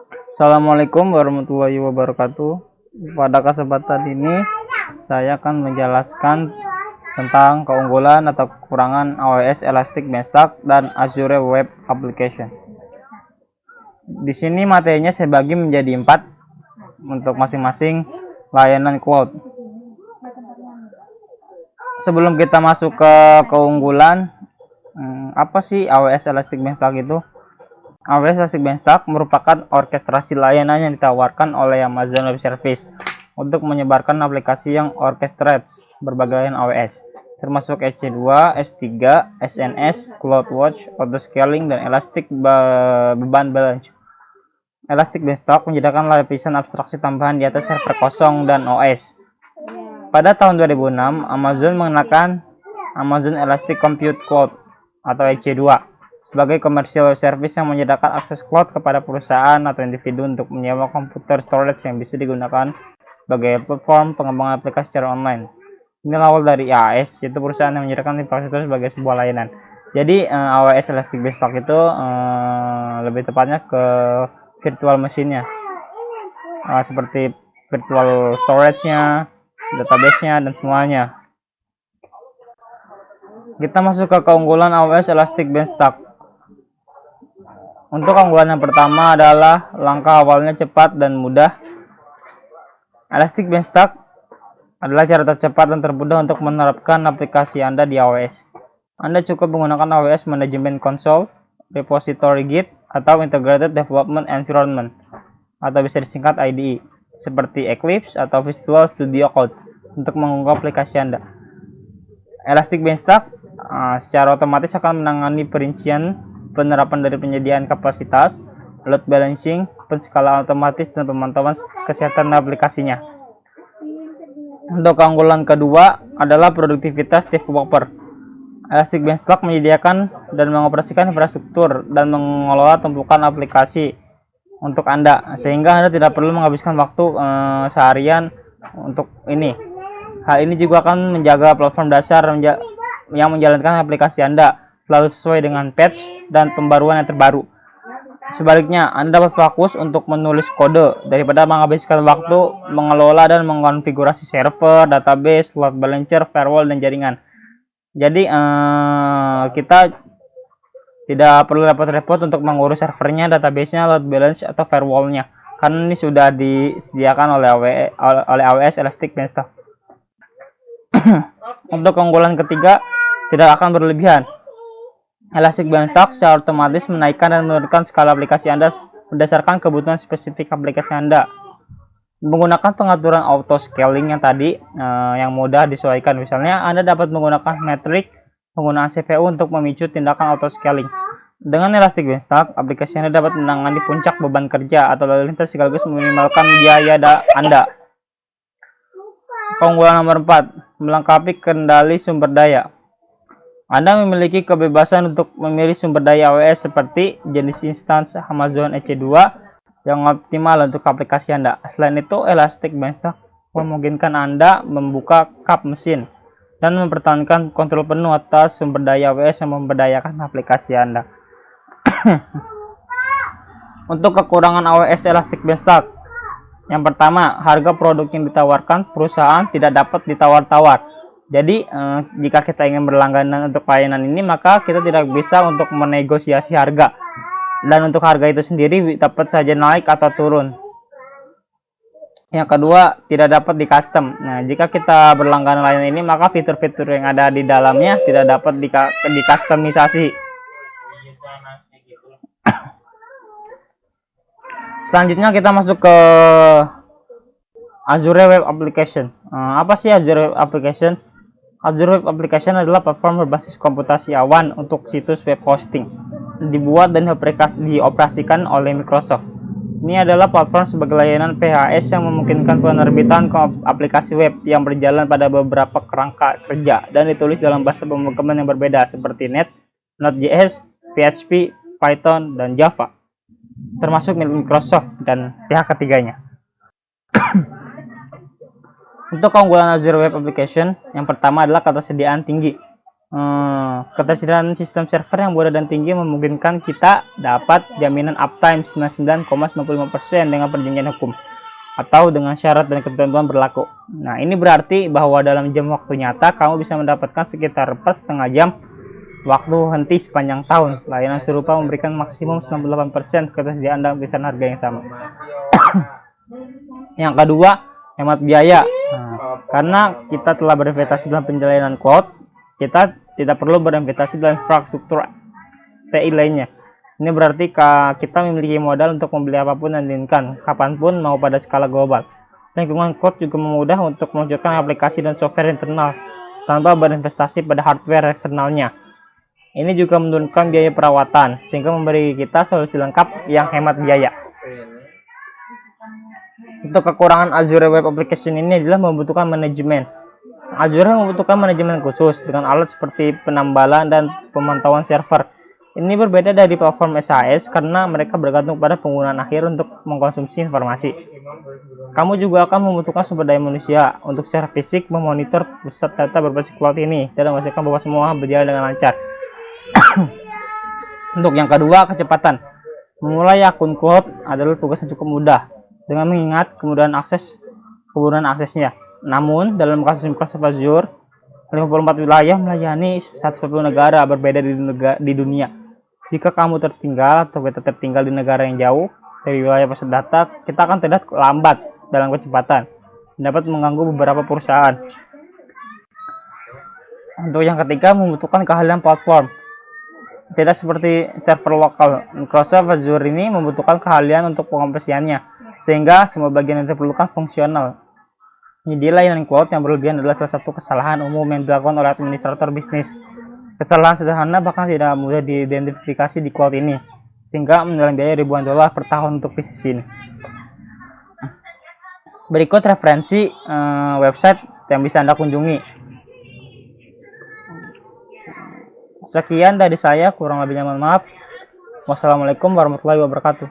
Assalamualaikum warahmatullahi wabarakatuh. Pada kesempatan ini saya akan menjelaskan tentang keunggulan atau kekurangan AWS Elastic Beanstalk dan Azure Web Application. Di sini materinya saya bagi menjadi 4 untuk masing-masing layanan cloud. Sebelum kita masuk ke keunggulan, apa sih AWS Elastic Beanstalk itu? AWS Elastic Beanstalk merupakan orkestrasi layanan yang ditawarkan oleh Amazon Web Services untuk menyebarkan aplikasi yang orchestrates berbagai layanan AWS, termasuk EC2, S3, SNS, CloudWatch, Autoscaling, dan Elastic Beban Balance. Elastic Beanstalk menyediakan lapisan abstraksi tambahan di atas server kosong dan OS. Pada tahun 2006, Amazon mengenakan Amazon Elastic Compute Cloud atau EC2 sebagai commercial web service yang menyediakan akses cloud kepada perusahaan atau individu untuk menyewa komputer storage yang bisa digunakan sebagai platform pengembangan aplikasi secara online. Ini awal dari AAS, yaitu perusahaan yang menyediakan infrastruktur sebagai sebuah layanan. Jadi AWS Elastic Beanstalk itu lebih tepatnya ke virtual machine-nya, seperti virtual storage-nya, database-nya, dan semuanya. Kita masuk ke keunggulan AWS Elastic Beanstalk. Untuk keunggulan yang pertama adalah langkah awalnya cepat dan mudah. Elastic Beanstalk adalah cara tercepat dan termudah untuk menerapkan aplikasi Anda di AWS. Anda cukup menggunakan AWS Management Console, Repository Git, atau Integrated Development Environment, atau bisa disingkat IDE, seperti Eclipse atau Visual Studio Code untuk mengunggah aplikasi Anda. Elastic Beanstalk secara otomatis akan menangani perincian penerapan dari penyediaan kapasitas, load balancing, penskalaan otomatis, dan pemantauan kesehatan aplikasinya. Untuk keunggulan kedua adalah produktivitas developer. Elastic Beanstalk menyediakan dan mengoperasikan infrastruktur dan mengelola tumpukan aplikasi untuk Anda, sehingga Anda tidak perlu menghabiskan waktu seharian untuk ini. Hal ini juga akan menjaga platform dasar yang menjalankan aplikasi Anda selalu sesuai dengan patch dan pembaruan yang terbaru. Sebaliknya, Anda dapat fokus untuk menulis kode daripada menghabiskan waktu mengelola dan mengkonfigurasi server, database, load balancer, firewall, dan jaringan. Jadi kita tidak perlu repot-repot untuk mengurus servernya, database-nya, load balance, atau firewall-nya, karena ini sudah disediakan oleh AWS Elastic Beanstalk. Untuk keunggulan ketiga, tidak akan berlebihan. Elastic Beanstalk secara otomatis menaikkan dan menurunkan skala aplikasi Anda berdasarkan kebutuhan spesifik aplikasi Anda. Menggunakan pengaturan auto scaling yang tadi yang mudah disesuaikan. Misalnya Anda dapat menggunakan metrik penggunaan CPU untuk memicu tindakan auto scaling. Dengan Elastic Beanstalk, aplikasi Anda dapat menangani puncak beban kerja atau lalu lintas sekaligus meminimalkan biaya Anda. Keunggulan nomor 4, melengkapi kendali sumber daya. Anda memiliki kebebasan untuk memilih sumber daya AWS seperti jenis instance Amazon EC2 yang optimal untuk aplikasi Anda. Selain itu, Elastic Beanstalk memungkinkan Anda membuka cap mesin dan mempertahankan kontrol penuh atas sumber daya AWS yang memberdayakan aplikasi Anda. Untuk kekurangan AWS Elastic Beanstalk, yang pertama, harga produk yang ditawarkan perusahaan tidak dapat ditawar-tawar. Jadi jika kita ingin berlangganan untuk layanan ini, maka kita tidak bisa untuk menegosiasi harga, dan untuk harga itu sendiri dapat saja naik atau turun. Yang kedua, tidak dapat di custom. Nah, jika kita berlangganan layanan ini, maka fitur-fitur yang ada di dalamnya tidak dapat di customisasi. Selanjutnya kita masuk ke Azure Web Application. Apa sih Azure Web Application? Azure Web Application adalah platform berbasis komputasi awan untuk situs web hosting, dibuat dan dioperasikan oleh Microsoft. Ini adalah platform sebagai layanan PHS yang memungkinkan penerbitan aplikasi web yang berjalan pada beberapa kerangka kerja dan ditulis dalam bahasa pemrograman yang berbeda seperti .NET, Node.js, PHP, Python, dan Java, termasuk milik Microsoft dan pihak ketiganya. Untuk keunggulan Azure Web Application, yang pertama adalah ketersediaan tinggi. Ketersediaan sistem server yang mudah dan tinggi memungkinkan kita dapat jaminan uptime 99,95% dengan perjanjian hukum atau dengan syarat dan ketentuan berlaku. Nah, ini berarti bahwa dalam jam waktu nyata kamu bisa mendapatkan sekitar per setengah jam waktu henti sepanjang tahun. Layanan serupa memberikan maksimum 98% ketersediaan dan kisaran harga yang sama. Yang kedua, hemat biaya. Karena kita telah berinvestasi dalam penjalanan cloud, kita tidak perlu berinvestasi dalam infrastruktur TI lainnya. Ini berarti kita memiliki modal untuk membeli apapun yang diinginkan, kapanpun mau pada skala global. Lingkungan cloud juga memudahkan untuk meluncurkan aplikasi dan software internal tanpa berinvestasi pada hardware eksternalnya. Ini juga menurunkan biaya perawatan, sehingga memberi kita solusi lengkap yang hemat biaya. Untuk kekurangan Azure Web Application ini adalah membutuhkan manajemen. Azure membutuhkan manajemen khusus dengan alat seperti penambalan dan pemantauan server. Ini berbeda dari platform SaaS karena mereka bergantung pada penggunaan akhir untuk mengkonsumsi informasi. Kamu juga akan membutuhkan sumber daya manusia untuk secara fisik memonitor pusat data berbasis cloud ini dan memastikan bahwa semua berjalan dengan lancar. Untuk yang kedua, kecepatan. Memulai akun cloud adalah tugas yang cukup mudah dengan mengingat kemudahan aksesnya. Namun, dalam kasus Microsoft Azure, 54 wilayah melayani 140 negara berbeda di dunia. Jika kamu tertinggal atau kita tertinggal di negara yang jauh dari wilayah pusat data, kita akan terlihat lambat dalam kecepatan dan dapat mengganggu beberapa perusahaan. Untuk yang ketiga, membutuhkan keahlian platform. Tidak seperti server lokal, Microsoft Azure ini membutuhkan keahlian untuk pengoperasiannya, sehingga semua bagian yang diperlukan fungsional. Penyedia layanan cloud yang berlebihan adalah salah satu kesalahan umum yang dilakukan oleh administrator bisnis. Kesalahan sederhana bahkan tidak mudah diidentifikasi di cloud ini, sehingga menelan biaya ribuan dolar per tahun untuk bisnis ini. Berikut referensi website yang bisa Anda kunjungi. Sekian dari saya, kurang lebihnya mohon maaf. Wassalamualaikum warahmatullahi wabarakatuh.